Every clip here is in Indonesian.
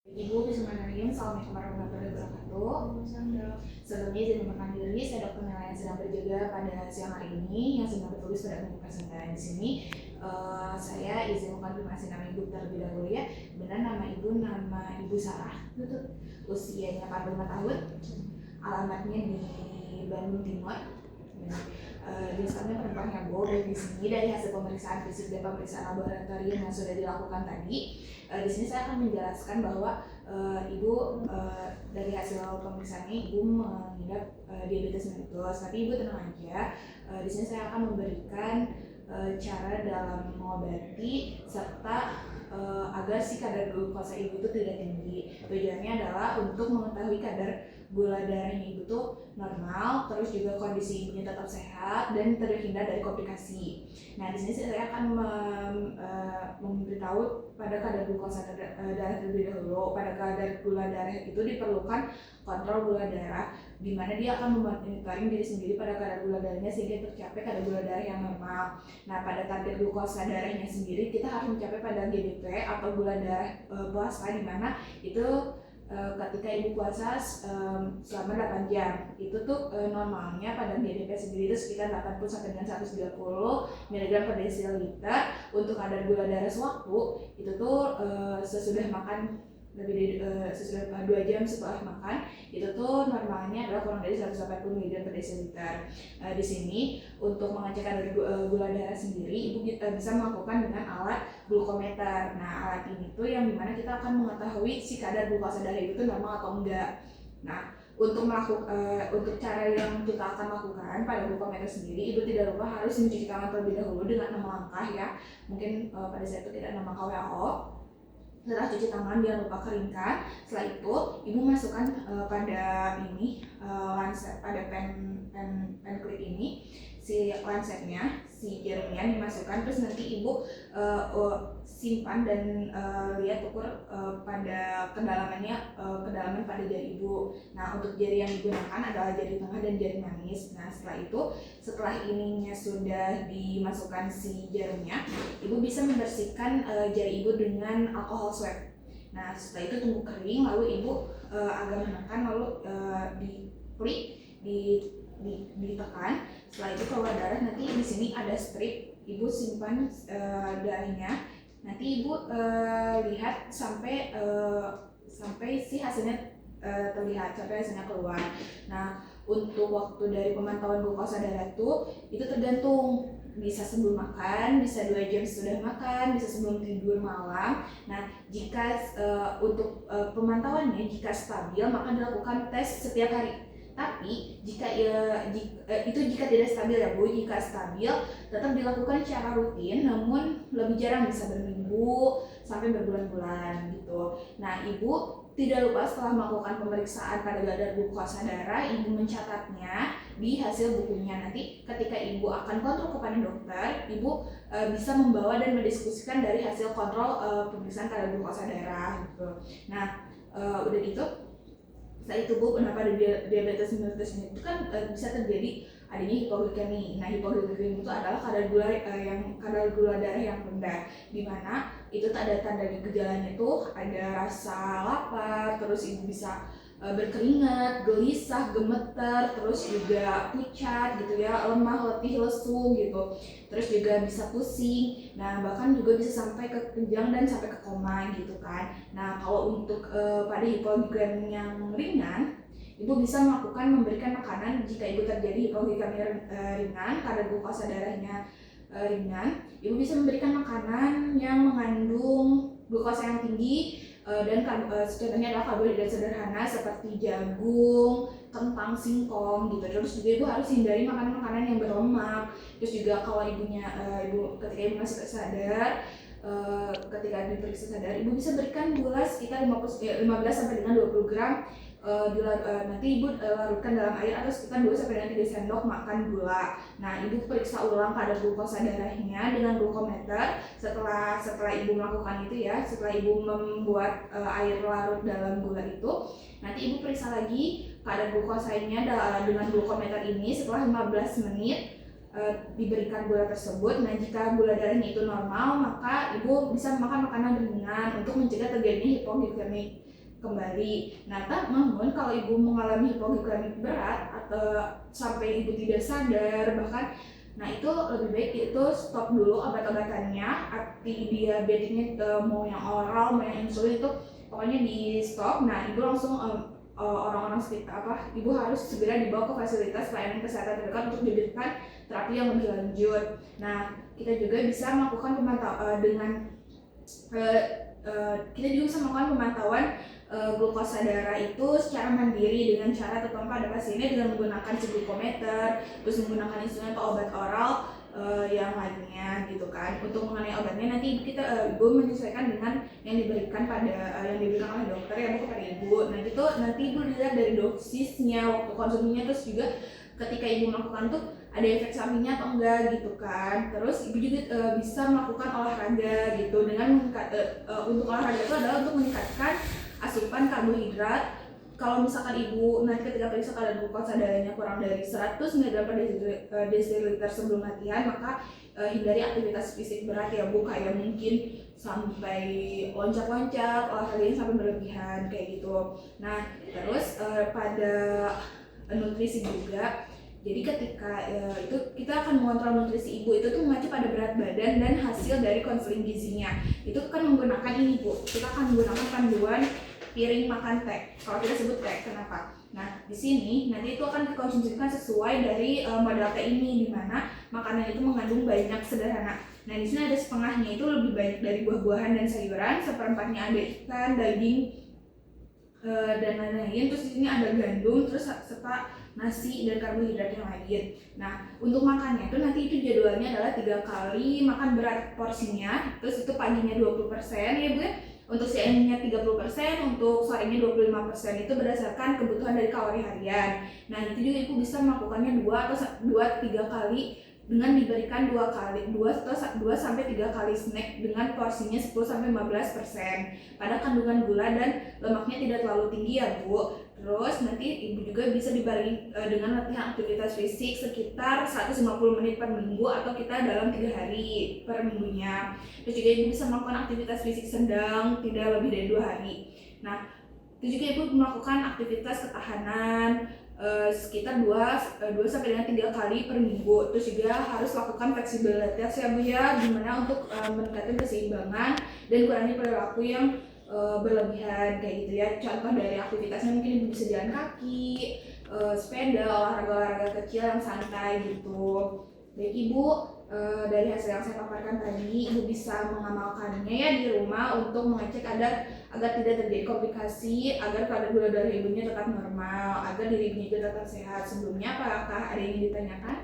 Ibu Bismillahirrahmanirrahim. Assalamualaikum warahmatullahi wabarakatuh. Sebelumnya izin memperkenalkan diri, saya Dr. Mela yang sedang berjaga pada siang hari ini yang sedang bertugas pada pembukaan di sini. Saya izin mengkonfirmasi nama ibu terlebih dahulu ya. Benar nama ibu Sarah. Betul. Usianya 45 tahun. Alamatnya di Bandung Timur. Jenis kelamin perempuan Bu. Dan di sini dari hasil pemeriksaan fisik dan pemeriksaan laboratorium yang sudah dilakukan tadi, di sini saya akan menjelaskan bahwa ibu dari hasil pemeriksaannya ibu mengidap diabetes mellitus, tapi ibu tenang aja. Di sini saya akan memberikan cara dalam mengobati serta agar si kadar glukosa ibu itu tidak tinggi. Tujuannya adalah untuk mengetahui kadar gula darahnya ibu tuh normal, terus juga kondisi ibunya tetap sehat dan terhindar dari komplikasi. Nah, di sini saya akan memberitahu pada kadar glukosa darah terlebih dahulu. Pada kadar gula darah itu diperlukan kontrol gula darah, di mana dia akan memonitoring diri sendiri pada kadar gula darahnya sehingga tercapai kadar gula darah yang normal. Nah, pada target glukosa darahnya sendiri kita harus mencapai pada GDP atau gula darah puasa, di mana itu ketika ibu puasa selama 8 jam itu tuh normalnya pada GDP sendiri itu sekitar 80 sampai dengan 130 mg per desiliter. Untuk kadar gula darah sewaktu itu tuh sesudah makan sesudah 2 jam setelah makan itu tuh normalnya adalah kurang dari 180 mg per desiliter. Di sini untuk mengecek kadar gula darah sendiri ibu bisa melakukan dengan alat glukometer. Nah, alat ini tuh yang dimana kita akan mengetahui si kadar glukosa darah itu normal atau enggak. Nah, untuk cara yang kita akan lakukan pada glukometer sendiri, ibu tidak lupa harus mencuci tangan terlebih dahulu dengan 6 langkah ya. Mungkin pada saat itu tidak 6 langkah WHO. Setelah cuci tangan jangan lupa keringkan. Setelah itu ibu masukkan pada lancet, pada pen clip ini, si lancetnya, si jarumnya dimasukkan, terus nanti ibu simpan dan lihat ukur pada kedalaman pada jari ibu. Nah, untuk jari yang digunakan adalah jari tengah dan jari manis. Nah, setelah ininya sudah dimasukkan si jarumnya, ibu bisa membersihkan jari ibu dengan alkohol swab. Nah, setelah itu tunggu kering, lalu ibu agak menekan, lalu ditekan. Setelah itu keluar darah, nanti di sini ada strip, ibu simpan darahnya. Nanti ibu lihat sampai si hasilnya terlihat, sampai hasilnya keluar. Nah, untuk waktu dari pemantauan glukosa darah itu tergantung, bisa sebelum makan, bisa 2 jam sesudah makan, bisa sebelum tidur malam. Nah, jika untuk pemantauannya jika stabil maka dilakukan tes setiap hari. Tapi jika tidak stabil ya Bu, jika stabil tetap dilakukan secara rutin, namun lebih jarang, bisa berminggu sampai berbulan-bulan gitu. Nah, ibu tidak lupa setelah melakukan pemeriksaan pada kadar glukosa darah, ibu mencatatnya di hasil bukunya. Nanti ketika ibu akan kontrol kepada dokter, ibu bisa membawa dan mendiskusikan dari hasil kontrol pemeriksaan kadar glukosa darah gitu. Nah, udah gitu, setelah itu Bu, kenapa diabetes mellitus itu kan bisa terjadi adanya hipoglikemi. Nah, hipoglikemi itu adalah kadar gula darah yang rendah, di mana itu ada tanda gejalanya tuh ada rasa lapar, terus ibu bisa berkeringat, gelisah, gemeter, terus juga pucat gitu ya, lemah, letih, lesu gitu. Terus juga bisa pusing. Nah, bahkan juga bisa sampai ke kejang dan sampai ke koma gitu kan. Nah, kalau untuk pada hipoglikemi yang ringan, ibu bisa memberikan makanan jika ibu terjadi hipoglikemi ringan, kadar glukosa darahnya ringan. Ibu bisa memberikan makanan yang mengandung glukosa yang tinggi dan contohnya adalah karbohidrat sederhana seperti jagung, kentang, singkong gitu. Terus juga ibu harus hindari makanan-makanan yang berlemak. Terus juga kalau ketika ibu masih sadar, ketika diperiksa sadar, ibu bisa berikan gula sekitar 15 sampai dengan 20 gram. Nanti ibu larutkan dalam air atau sekitar 2 sampai dengan 3 sendok makan gula. Nah, ibu periksa ulang kadar glukosa darahnya dengan glukometer setelah ibu melakukan itu ya, setelah ibu membuat air larut dalam gula itu. Nanti ibu periksa lagi kadar glukosanya dengan glukometer ini setelah 15 menit diberikan gula tersebut. Nah, jika gula darahnya itu normal, maka ibu bisa makan makanan ringan untuk mencegah terjadinya hipoglikemik kembali. Nah, namun kalau ibu mengalami hipoglikemik berat atau sampai ibu tidak sadar bahkan, nah itu lebih baik itu stop dulu obat-obatannya, anti-diabetiknya mau yang oral mau yang insulin itu pokoknya di stop. Nah, ibu langsung orang-orang sekitar ibu harus segera dibawa ke fasilitas pelayanan kesehatan terdekat untuk diberikan terapi yang lebih lanjut. Nah, kita juga bisa melakukan pemantauan kita juga bisa melakukan pemantauan glukosa darah itu secara mandiri dengan cara tertentu pada pasiennya dengan menggunakan glukometer, terus menggunakan insulin atau obat oral yang lainnya gitu kan. Untuk mengenai obatnya nanti ibu menyesuaikan dengan yang diberikan oleh dokter ya Bu kepada ibu. Nah gitu nanti ibu lihat dari dosisnya, waktu konsumsinya, terus juga ketika ibu melakukan tuh ada efek sampingnya atau enggak gitu kan. Terus ibu juga bisa melakukan olahraga gitu dengan untuk olahraga itu adalah untuk meningkatkan asupan karbohidrat. Kalau misalkan ibu nanti ketika periksa kadar glukosa darahnya kurang dari 100 mg per desiliter sebelum latihan, maka hindari aktivitas fisik berat ya Bu, kayak mungkin sampai loncat-loncat, olahraganya sampai berlebihan kayak gitu. Nah terus pada nutrisi juga. Jadi ketika itu kita akan mengontrol nutrisi ibu itu tuh mengacu pada berat badan dan hasil dari konseling gizinya. Itu kan menggunakan ini Bu, kita akan menggunakan panduan piring makan teh. Kalau kita sebut teh, kenapa? Nah di sini nanti itu akan dikonsumsikan sesuai dari model teh ini, di mana makanan itu mengandung banyak sederhana. Nah di sini ada setengahnya itu lebih banyak dari buah-buahan dan sayuran, seperempatnya ada ikan, daging, dan lain-lain. Terus di sini ada gandum, terus serta nasi dan karbohidrat yang lain. Nah untuk makannya itu nanti itu jadwalnya adalah 3 kali makan berat porsinya. Terus itu paginya 20% ya Bu ya, untuk siangnya 30%, untuk sorenya 25%. Itu berdasarkan kebutuhan dari kalori harian. Nah itu juga ibu bisa melakukannya 2-3 kali dengan diberikan 2 sampai 3 kali snack dengan porsinya 10-15%. Pada kandungan gula dan lemaknya tidak terlalu tinggi ya Bu. Terus nanti ibu juga bisa dibarengi dengan latihan aktivitas fisik sekitar 150 menit per minggu atau kita dalam 3 hari per minggunya. Terus juga ibu bisa melakukan aktivitas fisik sedang tidak lebih dari 2 hari. Nah itu juga ibu melakukan aktivitas ketahanan sekitar 2 sampai dengan 3 kali per minggu. Terus juga harus lakukan fleksibilitas ya Bu ya, gimana untuk meningkatkan keseimbangan dan kurangi perilaku yang berlebihan kayak gitu ya. Contoh dari aktivitasnya mungkin ibu bisa jalan kaki, sepeda, olahraga kecil yang santai gitu. Baik Ibu, dari hasil yang saya paparkan tadi, Ibu bisa mengamalkannya ya di rumah untuk mengecek agar tidak terjadi komplikasi, agar kadar gula darah ibunya tetap normal, agar diri ibunya juga tetap sehat. Sebelumnya apakah ada yang ingin ditanyakan?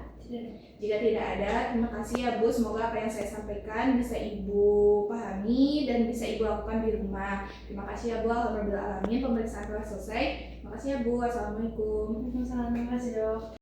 Jika tidak ada, terima kasih ya Bu. Semoga apa yang saya sampaikan bisa Ibu pahami dan bisa Ibu lakukan di rumah. Terima kasih ya Bu. Alhamdulillah alamin, pemeriksaan telah selesai. Terima kasih ya Bu. Assalamualaikum. Waalaikumsalam. Terima kasih Dok.